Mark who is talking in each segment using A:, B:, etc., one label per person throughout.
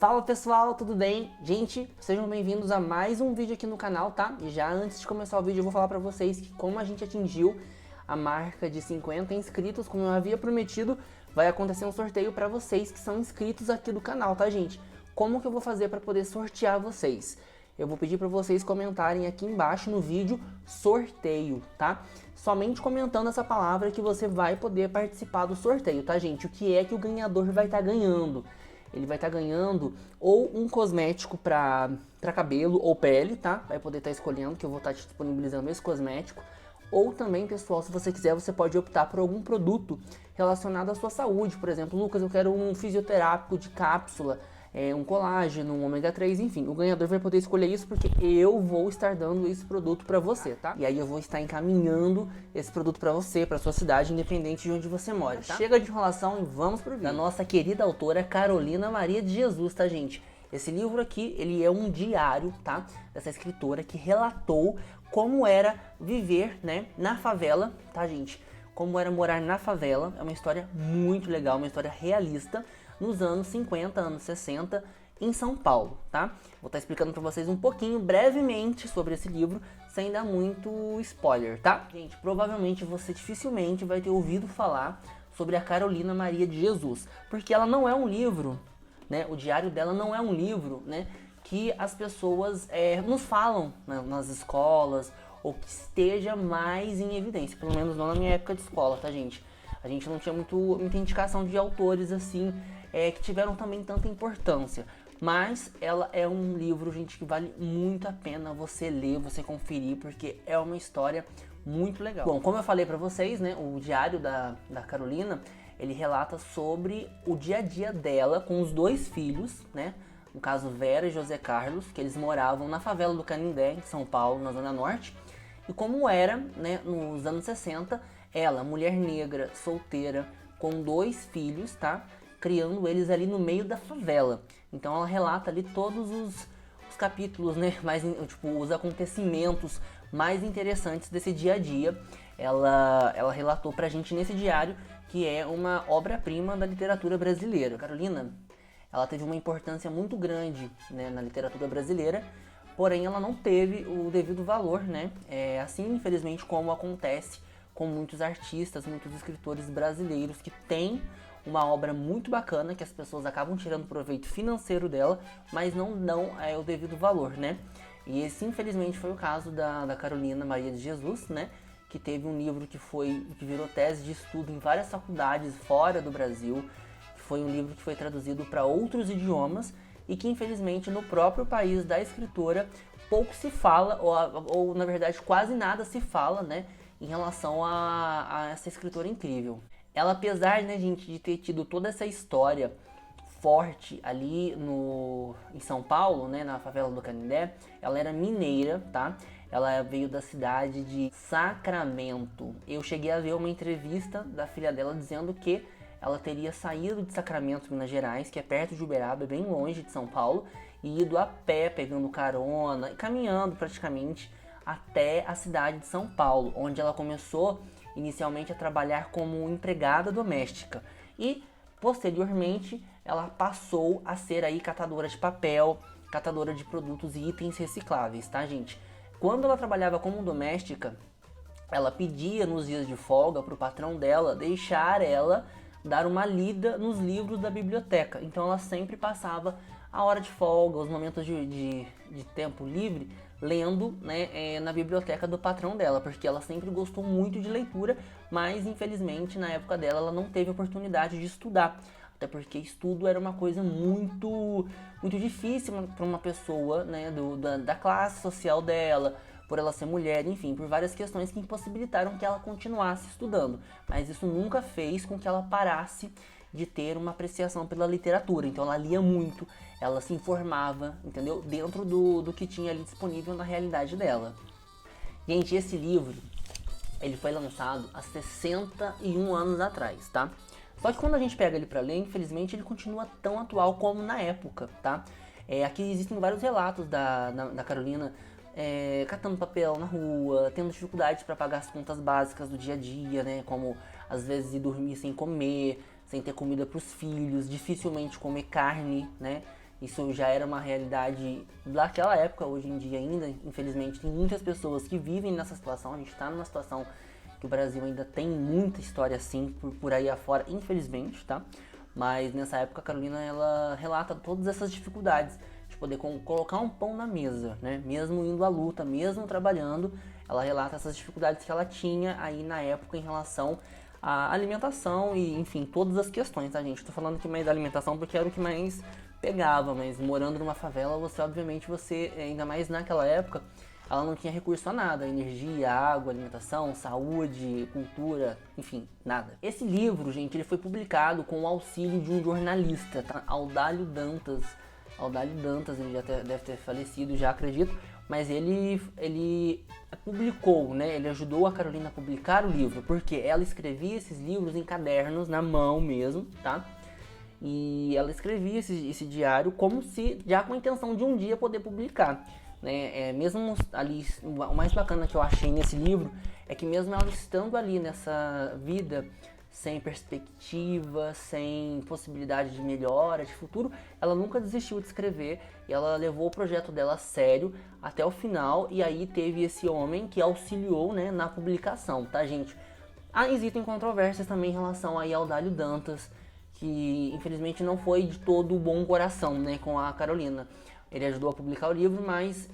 A: Fala pessoal, tudo bem? Gente, sejam bem-vindos a mais um vídeo aqui no canal, tá? E já antes de começar o vídeo eu vou falar pra vocês que como a gente atingiu a marca de 50 inscritos, como eu havia prometido, vai acontecer um sorteio pra vocês que são inscritos aqui do canal, tá gente? Como que eu vou fazer pra poder sortear vocês? Eu vou pedir pra vocês comentarem aqui embaixo no vídeo sorteio, tá? Somente comentando essa palavra que você vai poder participar do sorteio, tá gente? O que é que o ganhador vai estar ganhando? Ele vai estar ganhando ou um cosmético para cabelo ou pele, tá? Vai poder estar escolhendo, que eu vou estar te disponibilizando esse cosmético. Ou também, pessoal, se você quiser, você pode optar por algum produto relacionado à sua saúde. Por exemplo, Lucas, eu quero um fisioterápico de cápsula, um colágeno, um ômega 3, enfim. O ganhador vai poder escolher isso porque eu vou estar dando esse produto para você, tá? E aí eu vou estar encaminhando esse produto para você, para sua cidade, independente de onde você mora, tá? Chega de enrolação e vamos pro vídeo. Da nossa querida autora Carolina Maria de Jesus, tá, gente? Esse livro aqui, ele é um diário, tá? Dessa escritora que relatou como era viver, né, na favela, tá, gente? Como era morar na favela. É uma história muito legal, uma história realista, nos anos 50, anos 60, em São Paulo, tá? Vou estar explicando pra vocês um pouquinho, brevemente, sobre esse livro, sem dar muito spoiler, tá? Gente, provavelmente você dificilmente vai ter ouvido falar sobre a Carolina Maria de Jesus, porque ela não é um livro, né? O diário dela não é um livro, né, que as pessoas nos falam, né, nas escolas, ou que esteja mais em evidência, pelo menos não na minha época de escola, tá, gente? A gente não tinha muita indicação de autores assim, que tiveram também tanta importância. Mas ela é um livro, gente, que vale muito a pena você ler, você conferir, porque é uma história muito legal. Bom, como eu falei pra vocês, né, o diário da Carolina, ele relata sobre o dia a dia dela com os dois filhos, né? No caso, Vera e José Carlos, que eles moravam na favela do Canindé, em São Paulo, na Zona Norte. E como era, né, nos anos 60, ela, mulher negra, solteira, com dois filhos, tá? Criando eles ali no meio da favela. Então ela relata ali todos os capítulos, né? Mais, tipo, os acontecimentos mais interessantes desse dia a dia. Ela relatou pra gente nesse diário que é uma obra-prima da literatura brasileira. Carolina, ela teve uma importância muito grande, né, na literatura brasileira, porém ela não teve o devido valor, né? Assim, infelizmente, como acontece com muitos artistas, muitos escritores brasileiros que têm uma obra muito bacana, que as pessoas acabam tirando proveito financeiro dela, mas não dão o devido valor, né? E esse, infelizmente, foi o caso da Carolina Maria de Jesus, né? Que teve um livro que virou tese de estudo em várias faculdades fora do Brasil, que foi um livro que foi traduzido para outros idiomas e que, infelizmente, no próprio país da escritora, pouco se fala, ou na verdade quase nada se fala, né, em relação a essa escritora incrível. Ela, apesar, né, gente, de ter tido toda essa história forte ali em São Paulo, né, na favela do Canindé, ela era mineira, tá? Ela veio da cidade de Sacramento. Eu cheguei a ver uma entrevista da filha dela dizendo que ela teria saído de Sacramento, Minas Gerais, que é perto de Uberaba, bem longe de São Paulo, e ido a pé, pegando carona e caminhando praticamente até a cidade de São Paulo, onde ela começou inicialmente a trabalhar como empregada doméstica e posteriormente ela passou a ser aí catadora de papel, catadora de produtos e itens recicláveis, tá, gente? Quando ela trabalhava como doméstica, ela pedia nos dias de folga para o patrão dela deixar ela dar uma lida nos livros da biblioteca. Então ela sempre passava a hora de folga, os momentos de tempo livre, lendo, né, na biblioteca do patrão dela, porque ela sempre gostou muito de leitura, mas infelizmente na época dela ela não teve oportunidade de estudar, até porque estudo era uma coisa muito difícil para uma pessoa, né, da classe social dela, por ela ser mulher, enfim, por várias questões que impossibilitaram que ela continuasse estudando, mas isso nunca fez com que ela parasse de ter uma apreciação pela literatura. Então ela lia muito, ela se informava, entendeu? Dentro do que tinha ali disponível na realidade dela. Gente, esse livro, ele foi lançado há 61 anos atrás, tá? Só que quando a gente pega ele pra ler, infelizmente ele continua tão atual como na época, tá? Aqui existem vários relatos da Carolina catando papel na rua, tendo dificuldades para pagar as contas básicas do dia a dia, né? Como às vezes ir dormir sem comer, sem ter comida para os filhos, dificilmente comer carne, né? Isso já era uma realidade daquela época. Hoje em dia ainda, infelizmente, tem muitas pessoas que vivem nessa situação. A gente está numa situação que o Brasil ainda tem muita história assim por aí afora, infelizmente, tá? Mas nessa época a Carolina, ela relata todas essas dificuldades de poder colocar um pão na mesa, né? Mesmo indo à luta, mesmo trabalhando, ela relata essas dificuldades que ela tinha aí na época em relação à alimentação e, enfim, todas as questões, tá, gente? Tô falando aqui mais da alimentação porque era o que mais pegava, mas morando numa favela, obviamente, ainda mais naquela época, ela não tinha recurso a nada, energia, água, alimentação, saúde, cultura, enfim, nada. Esse livro, gente, ele foi publicado com o auxílio de um jornalista, tá? Audálio Dantas, ele já deve ter falecido, já acredito, mas ele publicou, né? Ele ajudou a Carolina a publicar o livro, porque ela escrevia esses livros em cadernos, na mão mesmo, tá? E ela escrevia esse diário como se, já com a intenção de um dia poder publicar, né? Mesmo ali, o mais bacana que eu achei nesse livro é que mesmo ela estando ali nessa vida sem perspectiva, sem possibilidade de melhora, de futuro, ela nunca desistiu de escrever e ela levou o projeto dela a sério até o final. E aí teve esse homem que auxiliou, né, na publicação, tá, gente? Existem controvérsias também em relação aí ao Dálio Dantas, que infelizmente não foi de todo bom coração, né, com a Carolina. Ele ajudou a publicar o livro, mas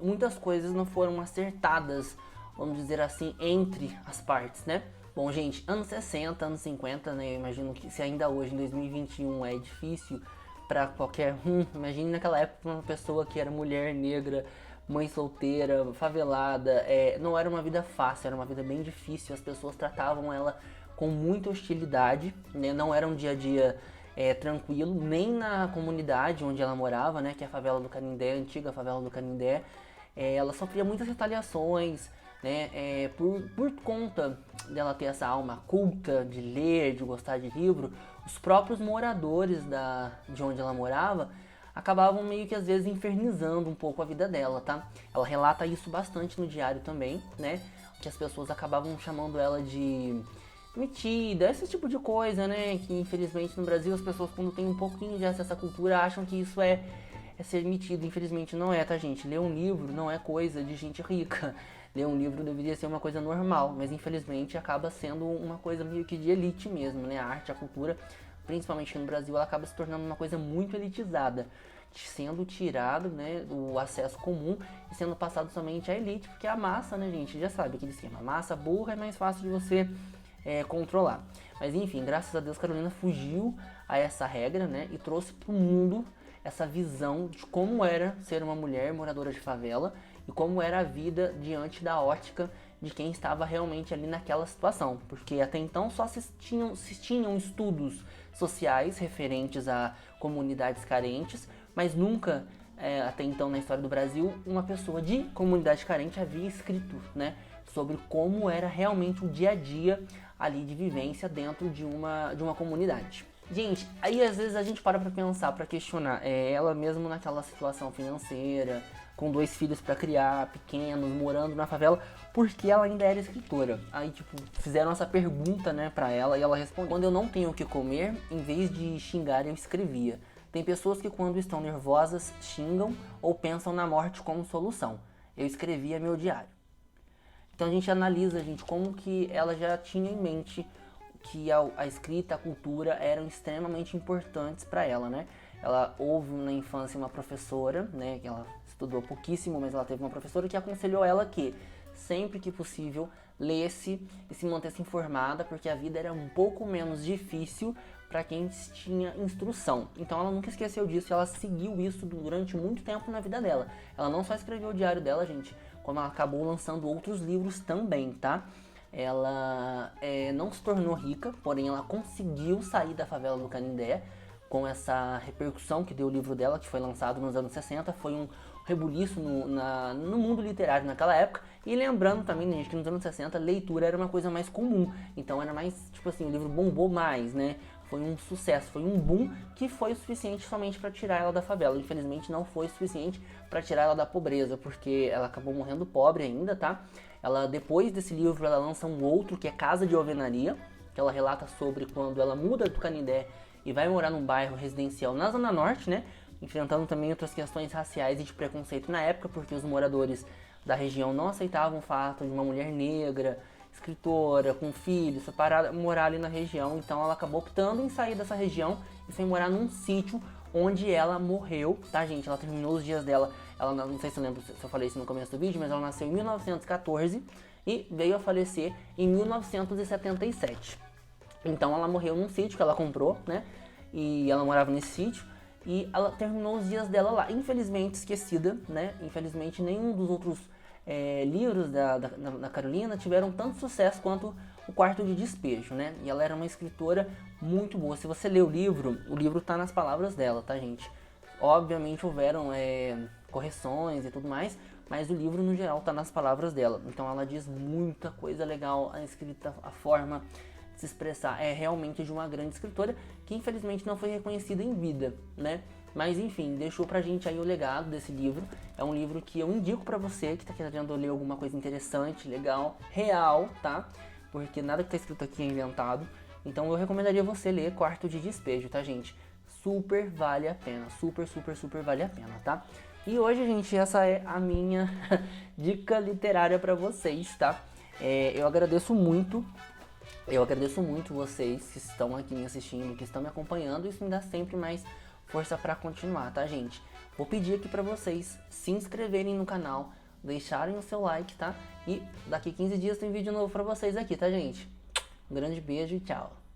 A: muitas coisas não foram acertadas, vamos dizer assim, entre as partes, né? Bom, gente, anos 60, anos 50, né, eu imagino que se ainda hoje, em 2021, é difícil para qualquer imagine naquela época uma pessoa que era mulher, negra, mãe solteira, favelada, não era uma vida fácil, era uma vida bem difícil, as pessoas tratavam ela com muita hostilidade, né, não era um dia a dia tranquilo, nem na comunidade onde ela morava, né, que é a favela do Canindé, a antiga favela do Canindé, ela sofria muitas retaliações, né, por conta dela ter essa alma culta, de ler, de gostar de livro. Os próprios moradores de onde ela morava acabavam meio que às vezes infernizando um pouco a vida dela, tá? Ela relata isso bastante no diário também, né, que as pessoas acabavam chamando ela de metida, esse tipo de coisa, né, que infelizmente no Brasil as pessoas, quando tem um pouquinho de acesso à cultura, acham que isso é ser metido. Infelizmente não é, tá, gente? Ler um livro não é coisa de gente rica. Ler um livro deveria ser uma coisa normal, mas infelizmente acaba sendo uma coisa meio que de elite mesmo, né? A arte, a cultura, principalmente no Brasil, ela acaba se tornando uma coisa muito elitizada, sendo tirado, né, do acesso comum e sendo passado somente à elite, porque a massa, né, gente, já sabe aquele esquema, a massa burra é mais fácil de você controlar. Mas enfim, graças a Deus, Carolina fugiu a essa regra, né, e trouxe para o mundo essa visão de como era ser uma mulher moradora de favela e como era a vida diante da ótica de quem estava realmente ali naquela situação, porque até então só se tinham estudos sociais referentes a comunidades carentes, mas nunca, até então na história do Brasil, uma pessoa de comunidade carente havia escrito, né, sobre como era realmente o dia a dia ali de vivência dentro de uma comunidade. Gente, aí às vezes a gente para pra pensar, pra questionar, ela mesmo naquela situação financeira, com 2 filhos pra criar, pequenos, morando na favela, porque ela ainda era escritora. Aí, tipo, fizeram essa pergunta, né, pra ela, e ela respondeu: quando eu não tenho o que comer, em vez de xingar, eu escrevia. Tem pessoas que quando estão nervosas, xingam ou pensam na morte como solução. Eu escrevia meu diário. Então a gente analisa, gente, como que ela já tinha em mente que a escrita, a cultura eram extremamente importantes para ela, né? Ela houve na infância uma professora, né, que ela estudou pouquíssimo, mas ela teve uma professora que aconselhou ela que sempre que possível lesse e se mantesse informada, porque a vida era um pouco menos difícil para quem tinha instrução. Então ela nunca esqueceu disso e ela seguiu isso durante muito tempo na vida dela. Ela não só escreveu o diário dela, gente, como ela acabou lançando outros livros também, tá? Ela não se tornou rica, porém ela conseguiu sair da favela do Canindé com essa repercussão que deu o livro dela, que foi lançado nos anos 60, foi um rebuliço no mundo literário naquela época. E lembrando também, gente, que nos anos 60 leitura era uma coisa mais comum, então era mais, tipo assim, o livro bombou mais, né? Foi um sucesso, foi um boom que foi o suficiente somente para tirar ela da favela. Infelizmente não foi o suficiente para tirar ela da pobreza, porque ela acabou morrendo pobre ainda, tá? Ela, depois desse livro, ela lança um outro que é Casa de Alvenaria, que ela relata sobre quando ela muda do Canindé e vai morar num bairro residencial na Zona Norte, né? enfrentando também outras questões raciais e de preconceito na época, porque os moradores da região não aceitavam o fato de uma mulher negra, escritora, com filhos, separada, morar ali na região. Então ela acabou optando em sair dessa região e foi morar num sítio onde ela morreu, tá, gente? Ela terminou os dias dela, ela não sei se eu lembro se eu falei isso no começo do vídeo, mas ela nasceu em 1914 e veio a falecer em 1977. Então ela morreu num sítio que ela comprou, né? E ela morava nesse sítio e ela terminou os dias dela lá. Infelizmente esquecida, né? Infelizmente nenhum dos outros livros da Carolina tiveram tanto sucesso quanto O Quarto de Despejo, né? E ela era uma escritora muito boa. Se você ler o livro tá nas palavras dela, tá, gente? Obviamente houveram correções e tudo mais, mas o livro no geral tá nas palavras dela. Então ela diz muita coisa legal, a escrita, a forma de se expressar é realmente de uma grande escritora que infelizmente não foi reconhecida em vida, né? Mas enfim, deixou pra gente aí o legado desse livro. É um livro que eu indico pra você que tá querendo ler alguma coisa interessante, legal, real, tá? Porque nada que tá escrito aqui é inventado. Então eu recomendaria você ler Quarto de Despejo, tá, gente? Super vale a pena, super vale a pena, tá? E hoje, gente, essa é a minha dica literária pra vocês, tá? Eu agradeço muito vocês que estão aqui me assistindo, que estão me acompanhando. Isso me dá sempre mais força pra continuar, tá, gente? Vou pedir aqui pra vocês se inscreverem no canal, deixarem o seu like, tá? E daqui 15 dias tem vídeo novo pra vocês aqui, tá, gente? Um grande beijo e tchau!